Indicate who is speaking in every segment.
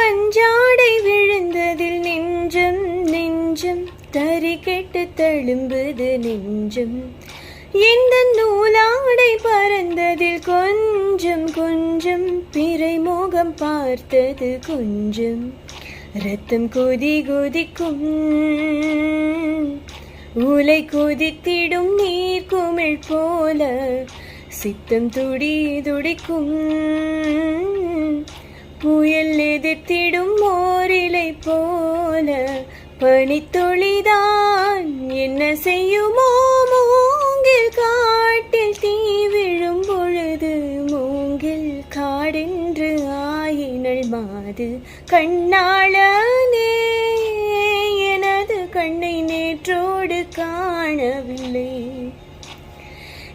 Speaker 1: பஞ்சாடை விழுந்ததில் நெஞ்சம் நெஞ்சம் தறி கெட்டு தழும்புது நெஞ்சம். இந்த நூலாடை பறந்ததில் கொஞ்சம் கொஞ்சம் பிறை முகம் பார்த்தது கொஞ்சம். ரத்தம் கொதி கொதிக்கும் உலை கொதித்திடும் நீர் குமிழ் போல சித்தம் துடி துடிக்கும். புயல் எதிர்த்திடும் ஓரிலை போல பனித்துளிதான் என்ன செய்யுமோ. மூங்கில் காட்டில் தீ விழும் பொழுது மூங்கில் காடென்று ஆயினள் மாது. கண்ணாளனே எனது கண்ணை நேற்றோடு காணவில்லை.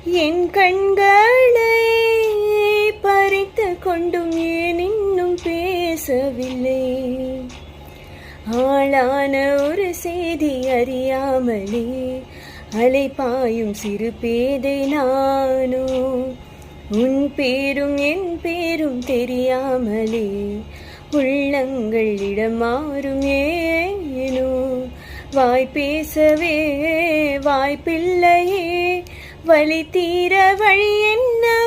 Speaker 1: என் கண்களை பறித்து கொண்டும் ஏன் இன்னும் பேசவில்லை. ஆளான ஒரு செய்தி அறியாமலே அலைபாயும் சிறு பேதை நானோ. உன் பேரும் என் பேரும் தெரியாமலே உள்ளங்கள் இடமாறும் ஏனோ. வாய் பேசவே வாய்ப்பில்லையே வலி தீர வழி என்ன